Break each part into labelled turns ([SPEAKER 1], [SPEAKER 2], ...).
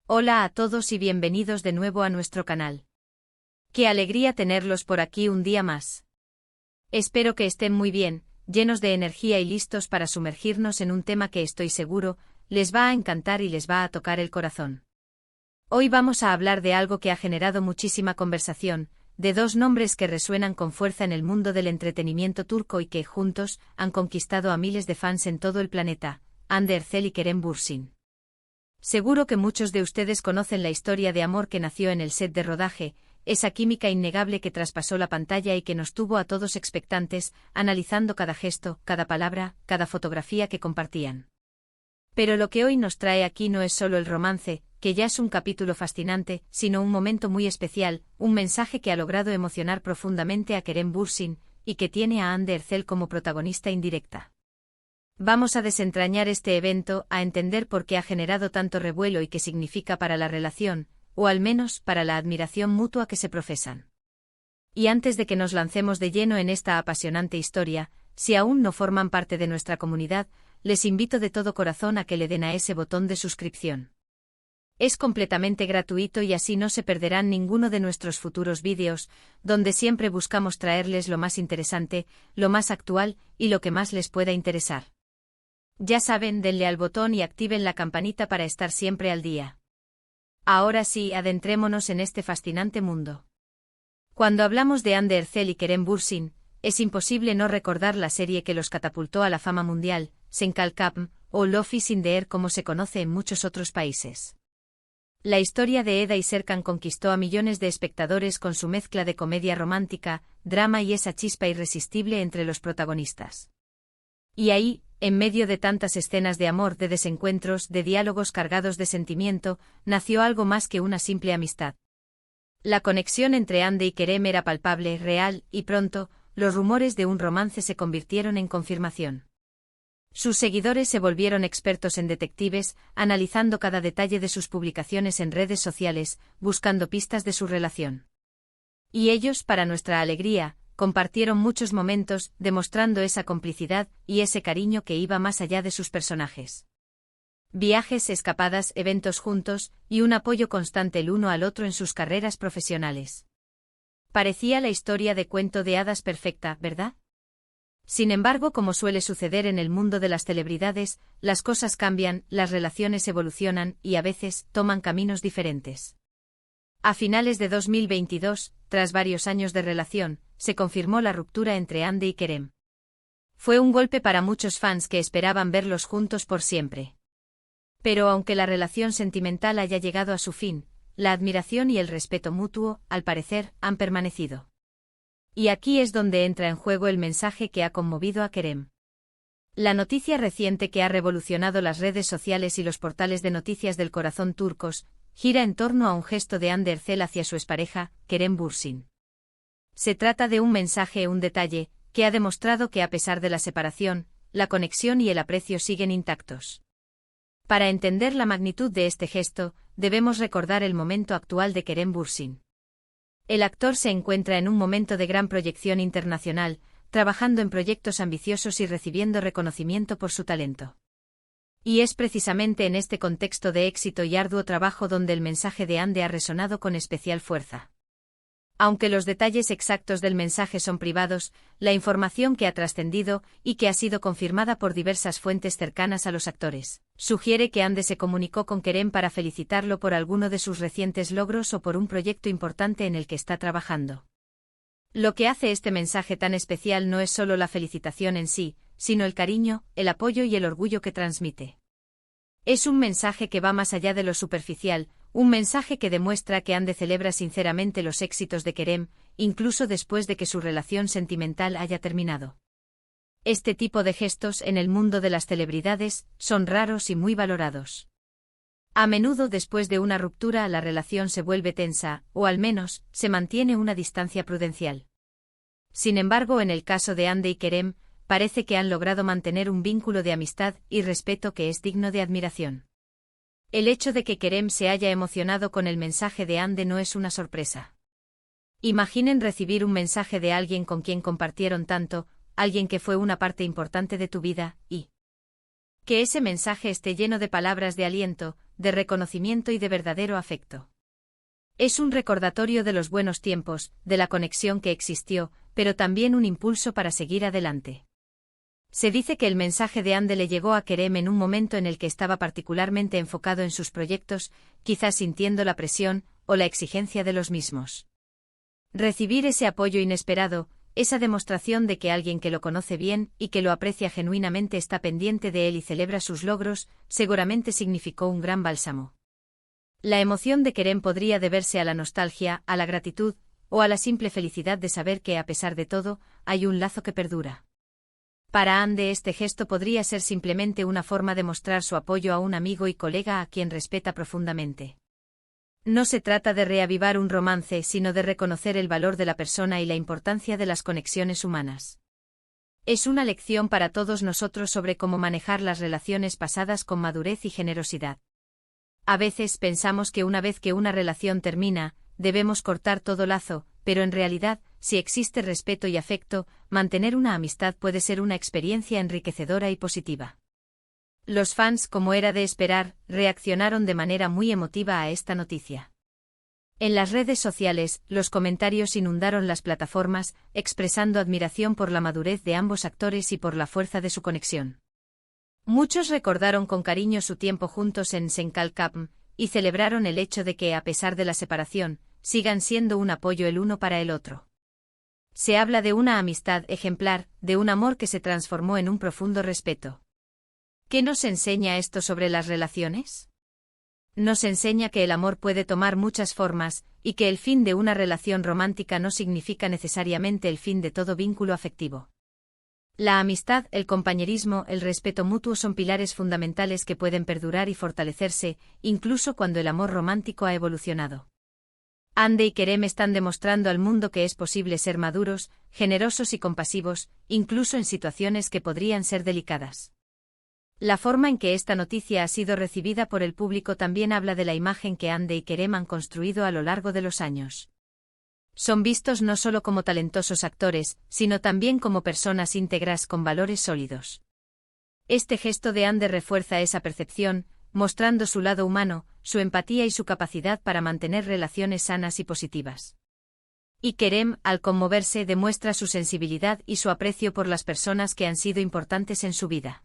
[SPEAKER 1] Hola a todos y bienvenidos de nuevo a nuestro canal. Qué alegría tenerlos por aquí un día más. Espero que estén muy bien, llenos de energía y listos para sumergirnos en un tema que estoy seguro, les va a encantar y les va a tocar el corazón. Hoy vamos a hablar de algo que ha generado muchísima conversación, de dos nombres que resuenan con fuerza en el mundo del entretenimiento turco y que, juntos, han conquistado a miles de fans en todo el planeta, Hande Erçel y Kerem Bürsin. Seguro que muchos de ustedes conocen la historia de amor que nació en el set de rodaje, esa química innegable que traspasó la pantalla y que nos tuvo a todos expectantes, analizando cada gesto, cada palabra, cada fotografía que compartían. Pero lo que hoy nos trae aquí no es solo el romance, que ya es un capítulo fascinante, sino un momento muy especial, un mensaje que ha logrado emocionar profundamente a Kerem Bürsin, y que tiene a Hande Erçel como protagonista indirecta. Vamos a desentrañar este evento, a entender por qué ha generado tanto revuelo y qué significa para la relación, o al menos para la admiración mutua que se profesan. Y antes de que nos lancemos de lleno en esta apasionante historia, si aún no forman parte de nuestra comunidad, les invito de todo corazón a que le den a ese botón de suscripción. Es completamente gratuito y así no se perderán ninguno de nuestros futuros vídeos, donde siempre buscamos traerles lo más interesante, lo más actual y lo que más les pueda interesar. Ya saben, denle al botón y activen la campanita para estar siempre al día. Ahora sí, adentrémonos en este fascinante mundo. Cuando hablamos de Hande Erçel y Kerem Bürsin, es imposible no recordar la serie que los catapultó a la fama mundial, Senkalkam, o Love is in the Air como se conoce en muchos otros países. La historia de Eda y Serkan conquistó a millones de espectadores con su mezcla de comedia romántica, drama y esa chispa irresistible entre los protagonistas. Y ahí, en medio de tantas escenas de amor, de desencuentros, de diálogos cargados de sentimiento, nació algo más que una simple amistad. La conexión entre Hande y Kerem era palpable, real, y pronto, los rumores de un romance se convirtieron en confirmación. Sus seguidores se volvieron expertos en detectives, analizando cada detalle de sus publicaciones en redes sociales, buscando pistas de su relación. Y ellos, para nuestra alegría, compartieron muchos momentos, demostrando esa complicidad y ese cariño que iba más allá de sus personajes. Viajes, escapadas, eventos juntos, y un apoyo constante el uno al otro en sus carreras profesionales. Parecía la historia de cuento de hadas perfecta, ¿verdad? Sin embargo, como suele suceder en el mundo de las celebridades, las cosas cambian, las relaciones evolucionan y a veces toman caminos diferentes. A finales de 2022, tras varios años de relación, se confirmó la ruptura entre Hande y Kerem. Fue un golpe para muchos fans que esperaban verlos juntos por siempre. Pero aunque la relación sentimental haya llegado a su fin, la admiración y el respeto mutuo, al parecer, han permanecido. Y aquí es donde entra en juego el mensaje que ha conmovido a Kerem. La noticia reciente que ha revolucionado las redes sociales y los portales de noticias del corazón turcos, gira en torno a un gesto de Hande Erçel hacia su expareja, Kerem Bürsin. Se trata de un mensaje, un detalle, que ha demostrado que a pesar de la separación, la conexión y el aprecio siguen intactos. Para entender la magnitud de este gesto, debemos recordar el momento actual de Kerem Bürsin. El actor se encuentra en un momento de gran proyección internacional, trabajando en proyectos ambiciosos y recibiendo reconocimiento por su talento. Y es precisamente en este contexto de éxito y arduo trabajo donde el mensaje de Hande ha resonado con especial fuerza. Aunque los detalles exactos del mensaje son privados, la información que ha trascendido, y que ha sido confirmada por diversas fuentes cercanas a los actores, sugiere que Hande se comunicó con Kerem para felicitarlo por alguno de sus recientes logros o por un proyecto importante en el que está trabajando. Lo que hace este mensaje tan especial no es solo la felicitación en sí, sino el cariño, el apoyo y el orgullo que transmite. Es un mensaje que va más allá de lo superficial, un mensaje que demuestra que Hande celebra sinceramente los éxitos de Kerem, incluso después de que su relación sentimental haya terminado. Este tipo de gestos en el mundo de las celebridades son raros y muy valorados. A menudo después de una ruptura la relación se vuelve tensa, o al menos, se mantiene una distancia prudencial. Sin embargo, en el caso de Hande y Kerem, parece que han logrado mantener un vínculo de amistad y respeto que es digno de admiración. El hecho de que Kerem se haya emocionado con el mensaje de Hande no es una sorpresa. Imaginen recibir un mensaje de alguien con quien compartieron tanto, alguien que fue una parte importante de tu vida, y que ese mensaje esté lleno de palabras de aliento, de reconocimiento y de verdadero afecto. Es un recordatorio de los buenos tiempos, de la conexión que existió, pero también un impulso para seguir adelante. Se dice que el mensaje de Ande le llegó a Kerem en un momento en el que estaba particularmente enfocado en sus proyectos, quizás sintiendo la presión o la exigencia de los mismos. Recibir ese apoyo inesperado, esa demostración de que alguien que lo conoce bien y que lo aprecia genuinamente está pendiente de él y celebra sus logros, seguramente significó un gran bálsamo. La emoción de Kerem podría deberse a la nostalgia, a la gratitud, o a la simple felicidad de saber que, a pesar de todo, hay un lazo que perdura. Para Ande este gesto podría ser simplemente una forma de mostrar su apoyo a un amigo y colega a quien respeta profundamente. No se trata de reavivar un romance, sino de reconocer el valor de la persona y la importancia de las conexiones humanas. Es una lección para todos nosotros sobre cómo manejar las relaciones pasadas con madurez y generosidad. A veces pensamos que una vez que una relación termina, debemos cortar todo lazo, pero en realidad, si existe respeto y afecto, mantener una amistad puede ser una experiencia enriquecedora y positiva. Los fans, como era de esperar, reaccionaron de manera muy emotiva a esta noticia. En las redes sociales, los comentarios inundaron las plataformas, expresando admiración por la madurez de ambos actores y por la fuerza de su conexión. Muchos recordaron con cariño su tiempo juntos en Senkalkapm, y celebraron el hecho de que, a pesar de la separación, sigan siendo un apoyo el uno para el otro. Se habla de una amistad ejemplar, de un amor que se transformó en un profundo respeto. ¿Qué nos enseña esto sobre las relaciones? Nos enseña que el amor puede tomar muchas formas, y que el fin de una relación romántica no significa necesariamente el fin de todo vínculo afectivo. La amistad, el compañerismo, el respeto mutuo son pilares fundamentales que pueden perdurar y fortalecerse, incluso cuando el amor romántico ha evolucionado. Ande y Kerem están demostrando al mundo que es posible ser maduros, generosos y compasivos, incluso en situaciones que podrían ser delicadas. La forma en que esta noticia ha sido recibida por el público también habla de la imagen que Ande y Kerem han construido a lo largo de los años. Son vistos no solo como talentosos actores, sino también como personas íntegras con valores sólidos. Este gesto de Ande refuerza esa percepción, mostrando su lado humano, su empatía y su capacidad para mantener relaciones sanas y positivas. Y Kerem, al conmoverse, demuestra su sensibilidad y su aprecio por las personas que han sido importantes en su vida.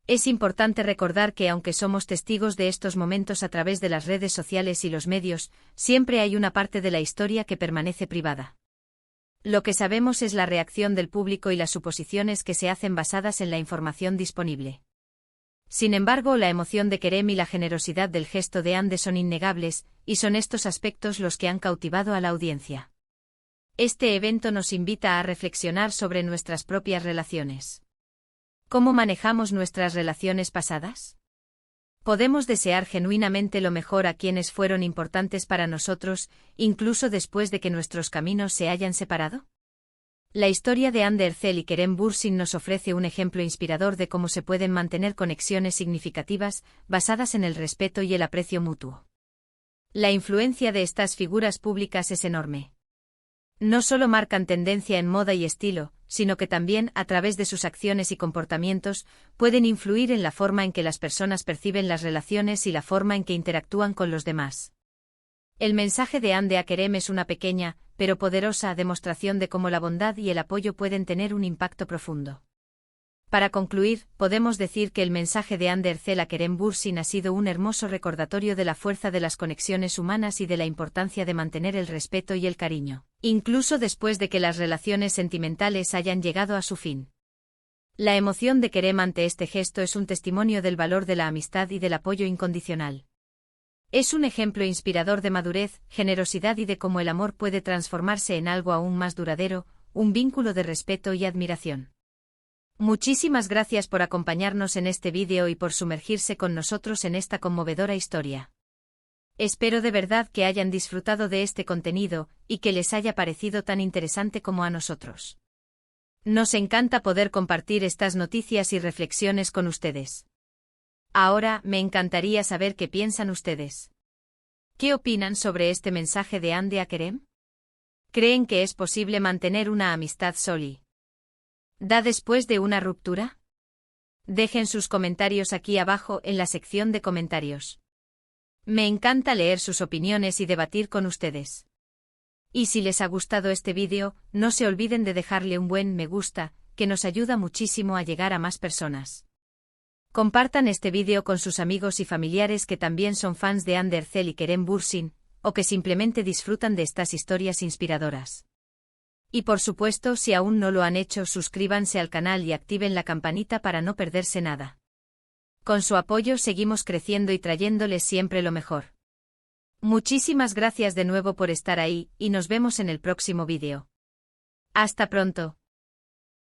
[SPEAKER 1] Es importante recordar que aunque somos testigos de estos momentos a través de las redes sociales y los medios, siempre hay una parte de la historia que permanece privada. Lo que sabemos es la reacción del público y las suposiciones que se hacen basadas en la información disponible. Sin embargo, la emoción de Kerem y la generosidad del gesto de Ande son innegables, y son estos aspectos los que han cautivado a la audiencia. Este evento nos invita a reflexionar sobre nuestras propias relaciones. ¿Cómo manejamos nuestras relaciones pasadas? ¿Podemos desear genuinamente lo mejor a quienes fueron importantes para nosotros, incluso después de que nuestros caminos se hayan separado? La historia de Ande Erçel y Kerem Bürsin nos ofrece un ejemplo inspirador de cómo se pueden mantener conexiones significativas, basadas en el respeto y el aprecio mutuo. La influencia de estas figuras públicas es enorme. No solo marcan tendencia en moda y estilo, sino que también, a través de sus acciones y comportamientos, pueden influir en la forma en que las personas perciben las relaciones y la forma en que interactúan con los demás. El mensaje de Ande a Kerem es una pequeña, pero poderosa demostración de cómo la bondad y el apoyo pueden tener un impacto profundo. Para concluir, podemos decir que el mensaje de Ande Erçel a Kerem Bürsin ha sido un hermoso recordatorio de la fuerza de las conexiones humanas y de la importancia de mantener el respeto y el cariño, incluso después de que las relaciones sentimentales hayan llegado a su fin. La emoción de Kerem ante este gesto es un testimonio del valor de la amistad y del apoyo incondicional. Es un ejemplo inspirador de madurez, generosidad y de cómo el amor puede transformarse en algo aún más duradero, un vínculo de respeto y admiración. Muchísimas gracias por acompañarnos en este vídeo y por sumergirse con nosotros en esta conmovedora historia. Espero de verdad que hayan disfrutado de este contenido, y que les haya parecido tan interesante como a nosotros. Nos encanta poder compartir estas noticias y reflexiones con ustedes. Ahora, me encantaría saber qué piensan ustedes. ¿Qué opinan sobre este mensaje de Ande a Kerem? ¿Creen que es posible mantener una amistad sólida después de una ruptura? Dejen sus comentarios aquí abajo en la sección de comentarios. Me encanta leer sus opiniones y debatir con ustedes. Y si les ha gustado este vídeo, no se olviden de dejarle un buen me gusta, que nos ayuda muchísimo a llegar a más personas. Compartan este vídeo con sus amigos y familiares que también son fans de Ander Cell y Kerem Bürsin, o que simplemente disfrutan de estas historias inspiradoras. Y por supuesto, si aún no lo han hecho, suscríbanse al canal y activen la campanita para no perderse nada. Con su apoyo seguimos creciendo y trayéndoles siempre lo mejor. Muchísimas gracias de nuevo por estar ahí, y nos vemos en el próximo vídeo. Hasta pronto.